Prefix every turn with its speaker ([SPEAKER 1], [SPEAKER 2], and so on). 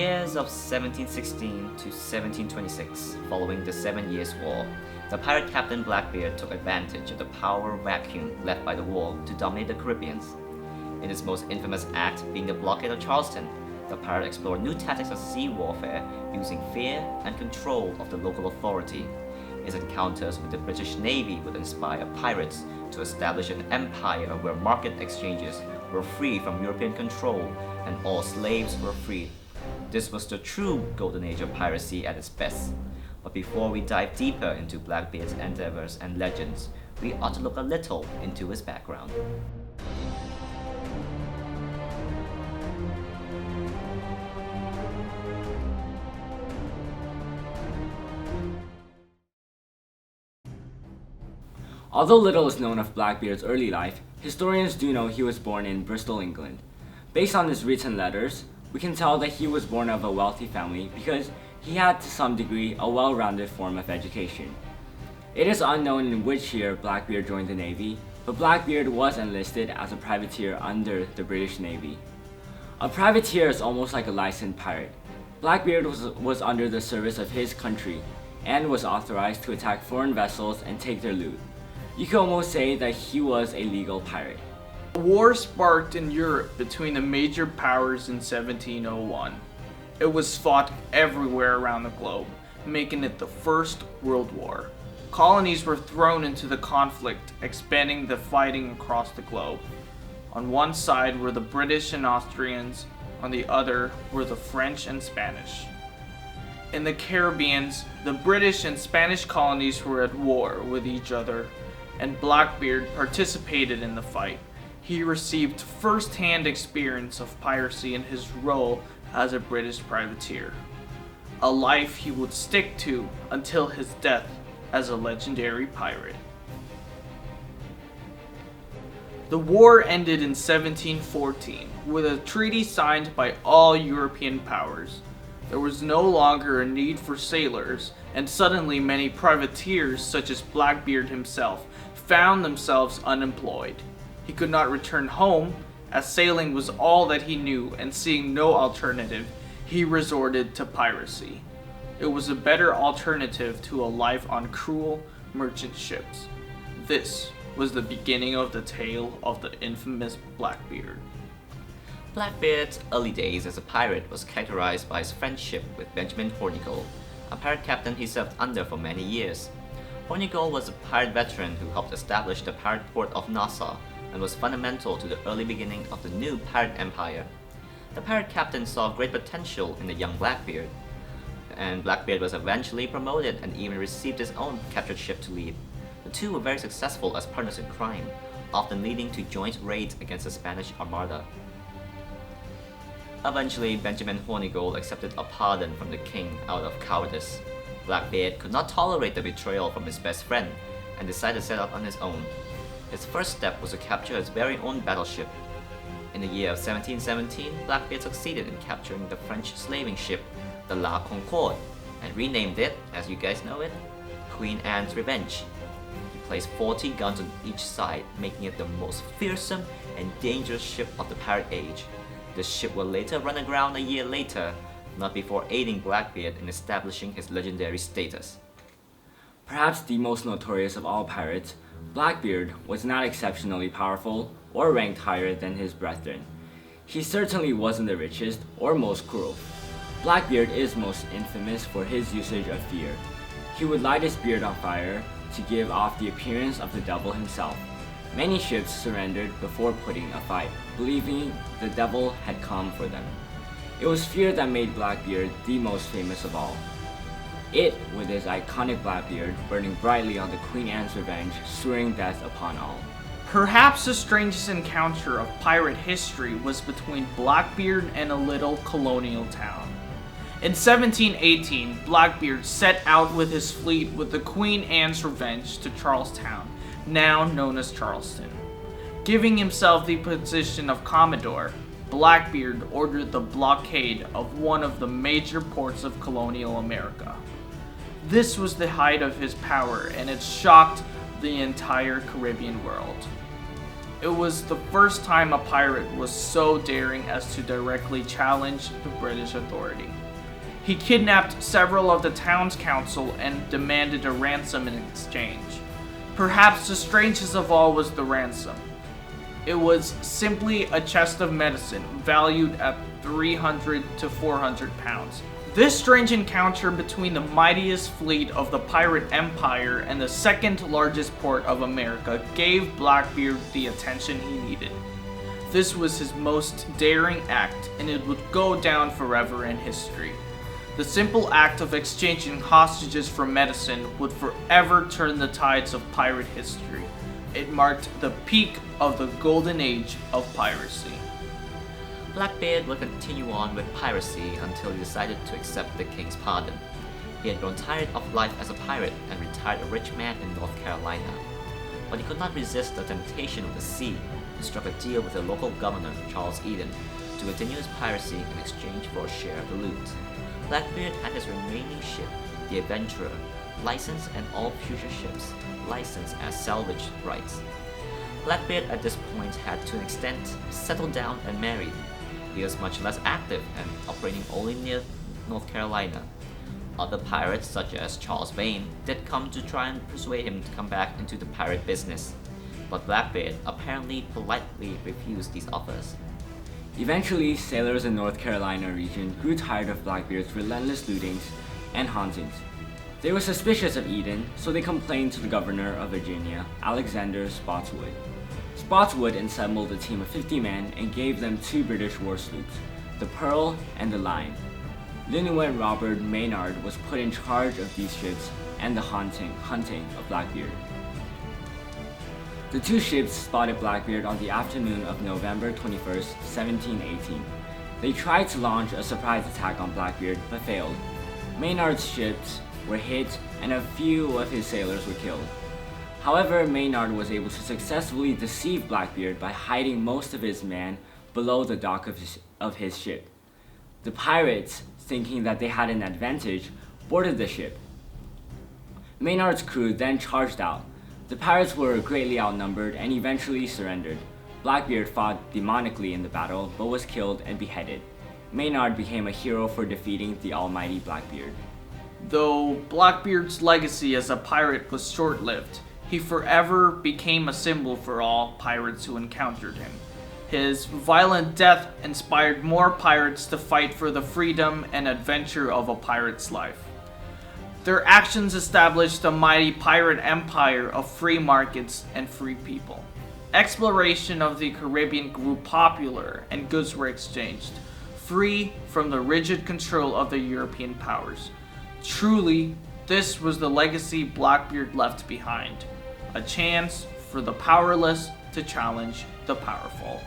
[SPEAKER 1] years of 1716 to 1726, following the 7 Years' War, the pirate captain Blackbeard took advantage of the power vacuum left by the war to dominate the Caribbean. In its most infamous act being the Blockade of Charleston, the pirate explored new tactics of sea warfare using fear and control of the local authority. His encounters with the British Navy would inspire pirates to establish an empire where market exchanges were free from European control and all slaves were freed. This was the true golden age of piracy at its best. But before we dive deeper into Blackbeard's endeavors and legends, we ought to look a little into his background.
[SPEAKER 2] Although little is known of Blackbeard's early life, historians do know he was born in Bristol, England. Based on his written letters, we can tell that he was born of a wealthy family because he had to some degree a well-rounded form of education. It is unknown in which year Blackbeard joined the Navy, but Blackbeard was enlisted as a privateer under the British Navy. A privateer is almost like a licensed pirate. Blackbeard was under the service of his country and was authorized to attack foreign vessels and take their loot. You could almost say that he was a legal pirate.
[SPEAKER 3] A war sparked in Europe between the major powers in 1701. It was fought everywhere around the globe, making it the First World War. Colonies were thrown into the conflict, expanding the fighting across the globe. On one side were the British and Austrians, on the other were the French and Spanish. In the Caribbean, the British and Spanish colonies were at war with each other, and Blackbeard participated in the fight. He received first-hand experience of piracy in his role as a British privateer, a life he would stick to until his death as a legendary pirate. The war ended in 1714 with a treaty signed by all European powers. There was no longer a need for sailors, and suddenly many privateers, such as Blackbeard himself, found themselves unemployed. He could not return home, as sailing was all that he knew, and seeing no alternative, he resorted to piracy. It was a better alternative to a life on cruel merchant ships. This was the beginning of the tale of the infamous Blackbeard.
[SPEAKER 1] Blackbeard's early days as a pirate was characterized by his friendship with Benjamin Hornigold, a pirate captain he served under for many years. Hornigold was a pirate veteran who helped establish the pirate port of Nassau and was fundamental to the early beginning of the new pirate empire. The pirate captain saw great potential in the young Blackbeard, and Blackbeard was eventually promoted and even received his own captured ship to lead. The two were very successful as partners in crime, often leading to joint raids against the Spanish Armada. Eventually, Benjamin Hornigold accepted a pardon from the king out of cowardice. Blackbeard could not tolerate the betrayal from his best friend and decided to set out on his own. His first step was to capture his very own battleship. In the year of 1717, Blackbeard succeeded in capturing the French slaving ship, the La Concorde, and renamed it, as you guys know it, Queen Anne's Revenge. He placed 40 guns on each side, making it the most fearsome and dangerous ship of the pirate age. The ship would later run aground a year later, not before aiding Blackbeard in establishing his legendary status.
[SPEAKER 2] Perhaps the most notorious of all pirates, Blackbeard was not exceptionally powerful or ranked higher than his brethren. He certainly wasn't the richest or most cruel. Blackbeard is most infamous for his usage of fear. He would light his beard on fire to give off the appearance of the devil himself. Many ships surrendered before putting a fight, believing the devil had come for them. It was fear that made Blackbeard the most famous of all. It, with his iconic Blackbeard burning brightly on the Queen Anne's Revenge, swearing death upon all.
[SPEAKER 3] Perhaps the strangest encounter of pirate history was between Blackbeard and a little colonial town. In 1718, Blackbeard set out with his fleet with the Queen Anne's Revenge to Charlestown, now known as Charleston. Giving himself the position of Commodore, Blackbeard ordered the blockade of one of the major ports of colonial America. This was the height of his power, and it shocked the entire Caribbean world. It was the first time a pirate was so daring as to directly challenge the British authority. He kidnapped several of the town's council and demanded a ransom in exchange. Perhaps the strangest of all was the ransom. It was simply a chest of medicine valued at 300 to 400 pounds. This strange encounter between the mightiest fleet of the pirate empire and the second largest port of America gave Blackbeard the attention he needed. This was his most daring act, and it would go down forever in history. The simple act of exchanging hostages for medicine would forever turn the tides of pirate history. It marked the peak of the golden age of piracy.
[SPEAKER 1] Blackbeard would continue on with piracy until he decided to accept the king's pardon. He had grown tired of life as a pirate and retired a rich man in North Carolina. But he could not resist the temptation of the sea and struck a deal with the local governor, Charles Eden, to continue his piracy in exchange for a share of the loot. Blackbeard had his remaining ship, the Adventurer, licensed, and all future ships licensed as salvage rights. Blackbeard at this point had to an extent settled down and married. He was much less active and operating only near North Carolina. Other pirates, such as Charles Vane, did come to try and persuade him to come back into the pirate business, but Blackbeard apparently politely refused these offers.
[SPEAKER 2] Eventually, sailors in North Carolina region grew tired of Blackbeard's relentless lootings and hauntings. They were suspicious of Eden, so they complained to the governor of Virginia, Alexander Spotswood. Spotswood assembled a team of 50 men and gave them 2 British war sloops, the Pearl and the Lion. Lieutenant Robert Maynard was put in charge of these ships and the hunting of Blackbeard. The 2 ships spotted Blackbeard on the afternoon of November 21st, 1718. They tried to launch a surprise attack on Blackbeard but failed. Maynard's ships were hit and a few of his sailors were killed. However, Maynard was able to successfully deceive Blackbeard by hiding most of his men below the dock of his ship. The pirates, thinking that they had an advantage, boarded the ship. Maynard's crew then charged out. The pirates were greatly outnumbered and eventually surrendered. Blackbeard fought demonically in the battle but was killed and beheaded. Maynard became a hero for defeating the almighty Blackbeard.
[SPEAKER 3] Though Blackbeard's legacy as a pirate was short-lived, he forever became a symbol for all pirates who encountered him. His violent death inspired more pirates to fight for the freedom and adventure of a pirate's life. Their actions established a mighty pirate empire of free markets and free people. Exploration of the Caribbean grew popular and goods were exchanged, free from the rigid control of the European powers. Truly, this was the legacy Blackbeard left behind, a chance for the powerless to challenge the powerful.